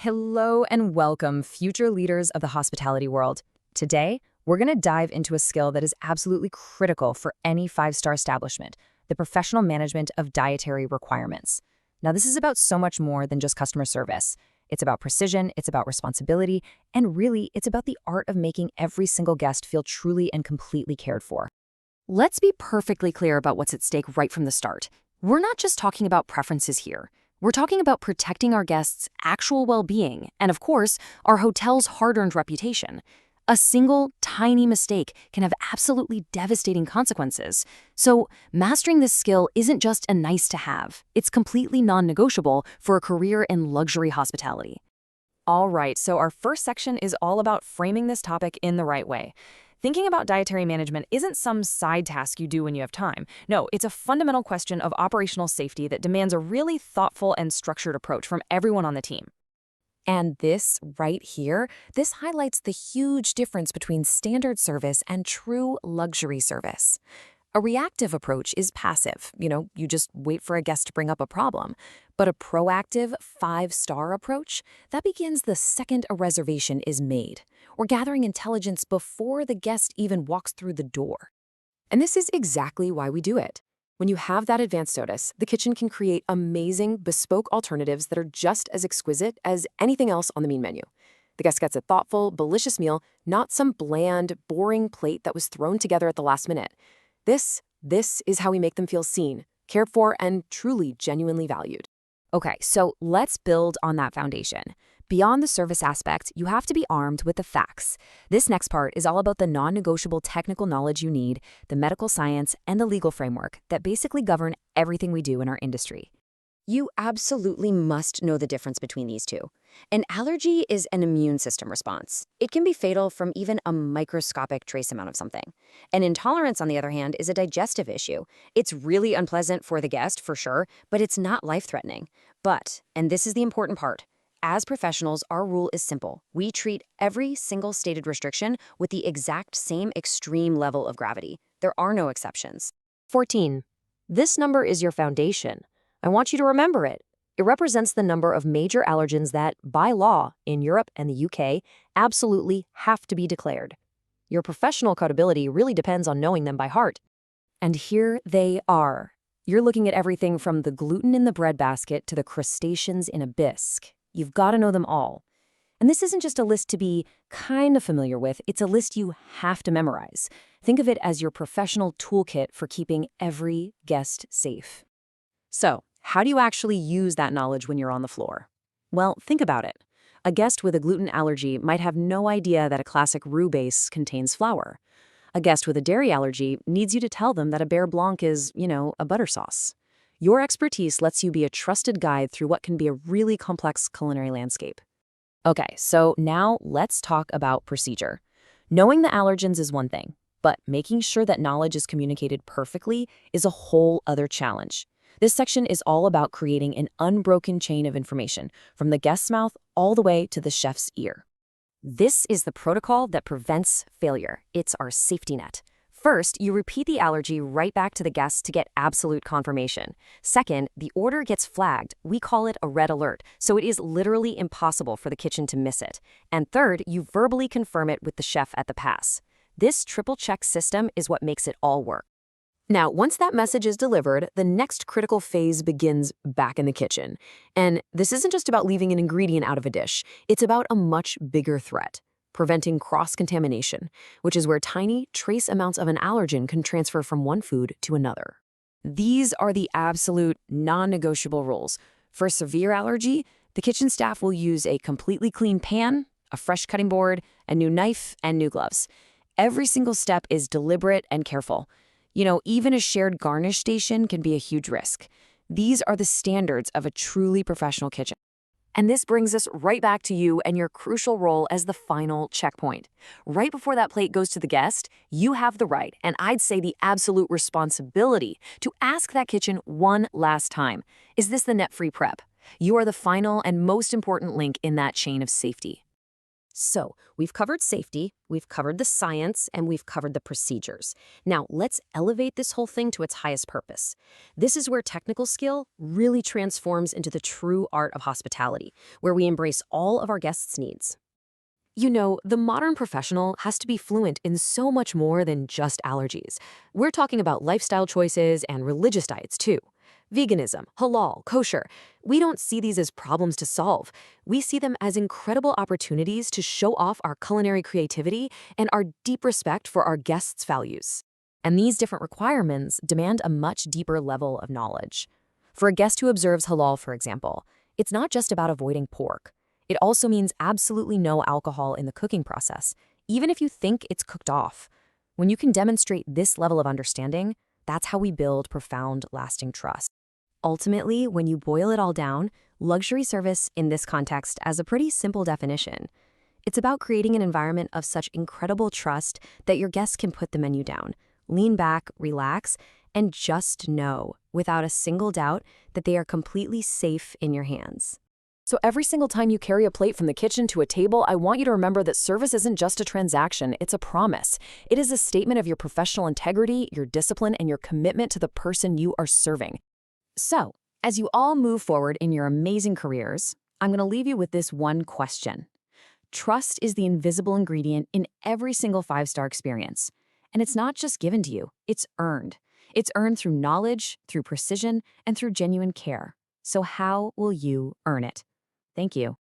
Hello and welcome, future leaders of the hospitality world. Today, we're going to dive into a skill that is absolutely critical for any five-star establishment, the professional management of dietary requirements. Now, this is about so much more than just customer service. It's about precision, it's about responsibility, and really, it's about the art of making every single guest feel truly and completely cared for. Let's be perfectly clear about what's at stake right from the start. We're not just talking about preferences here. We're talking about protecting our guests' actual well-being and, of course, our hotel's hard-earned reputation. A single, tiny mistake can have absolutely devastating consequences. So, mastering this skill isn't just a nice-to-have. It's completely non-negotiable for a career in luxury hospitality. All right, so our first section is all about framing this topic in the right way. Thinking about dietary management isn't some side task you do when you have time. No, it's a fundamental question of operational safety that demands a really thoughtful and structured approach from everyone on the team. And this right here, this highlights the huge difference between standard service and true luxury service. A reactive approach is passive. You just wait for a guest to bring up a problem. But a proactive, five-star approach, that begins the second a reservation is made. We're gathering intelligence before the guest even walks through the door. And this is exactly why we do it. When you have that advanced notice, the kitchen can create amazing, bespoke alternatives that are just as exquisite as anything else on the main menu. The guest gets a thoughtful, delicious meal, not some bland, boring plate that was thrown together at the last minute. This is how we make them feel seen, cared for, and truly, genuinely valued. Okay, so let's build on that foundation. Beyond the service aspect, you have to be armed with the facts. This next part is all about the non-negotiable technical knowledge you need, the medical science, and the legal framework that basically govern everything we do in our industry. You absolutely must know the difference between these two. An allergy is an immune system response. It can be fatal from even a microscopic trace amount of something. An intolerance, on the other hand, is a digestive issue. It's really unpleasant for the guest, for sure, but it's not life-threatening. But, and this is the important part, as professionals, our rule is simple. We treat every single stated restriction with the exact same extreme level of gravity. There are no exceptions. 14. This number is your foundation. I want you to remember it. It represents the number of major allergens that, by law, in Europe and the UK, absolutely have to be declared. Your professional credibility really depends on knowing them by heart. And here they are. You're looking at everything from the gluten in the breadbasket to the crustaceans in a bisque. You've got to know them all. And this isn't just a list to be kind of familiar with, it's a list you have to memorize. Think of it as your professional toolkit for keeping every guest safe. So, how do you actually use that knowledge when you're on the floor? Well, think about it. A guest with a gluten allergy might have no idea that a classic roux base contains flour. A guest with a dairy allergy needs you to tell them that a beurre blanc is, a butter sauce. Your expertise lets you be a trusted guide through what can be a really complex culinary landscape. Okay, so now let's talk about procedure. Knowing the allergens is one thing, but making sure that knowledge is communicated perfectly is a whole other challenge. This section is all about creating an unbroken chain of information, from the guest's mouth all the way to the chef's ear. This is the protocol that prevents failure. It's our safety net. First, you repeat the allergy right back to the guest to get absolute confirmation. Second, the order gets flagged. We call it a red alert, so it is literally impossible for the kitchen to miss it. And third, you verbally confirm it with the chef at the pass. This triple-check system is what makes it all work. Now, once that message is delivered, the next critical phase begins back in the kitchen. And this isn't just about leaving an ingredient out of a dish. It's about a much bigger threat: preventing cross-contamination, which is where tiny, trace amounts of an allergen can transfer from one food to another. These are the absolute non-negotiable rules. For severe allergy, the kitchen staff will use a completely clean pan, a fresh cutting board, a new knife, and new gloves. Every single step is deliberate and careful. Even a shared garnish station can be a huge risk. These are the standards of a truly professional kitchen. And this brings us right back to you and your crucial role as the final checkpoint. Right before that plate goes to the guest, you have the right, and I'd say the absolute responsibility, to ask that kitchen one last time, is this the net-free prep? You are the final and most important link in that chain of safety. So, we've covered safety, we've covered the science, and we've covered the procedures. Now, let's elevate this whole thing to its highest purpose. This is where technical skill really transforms into the true art of hospitality, where we embrace all of our guests' needs. You know, the modern professional has to be fluent in so much more than just allergies. We're talking about lifestyle choices and religious diets, too. Veganism, halal, kosher. We don't see these as problems to solve. We see them as incredible opportunities to show off our culinary creativity and our deep respect for our guests' values. And these different requirements demand a much deeper level of knowledge. For a guest who observes halal, for example, it's not just about avoiding pork. It also means absolutely no alcohol in the cooking process, even if you think it's cooked off. When you can demonstrate this level of understanding, that's how we build profound, lasting trust. Ultimately, when you boil it all down, luxury service in this context has a pretty simple definition. It's about creating an environment of such incredible trust that your guests can put the menu down, lean back, relax, and just know, without a single doubt, that they are completely safe in your hands. So every single time you carry a plate from the kitchen to a table, I want you to remember that service isn't just a transaction, it's a promise. It is a statement of your professional integrity, your discipline, and your commitment to the person you are serving. So, as you all move forward in your amazing careers, I'm going to leave you with this one question. Trust is the invisible ingredient in every single five-star experience. And it's not just given to you, it's earned. It's earned through knowledge, through precision, and through genuine care. So how will you earn it? Thank you.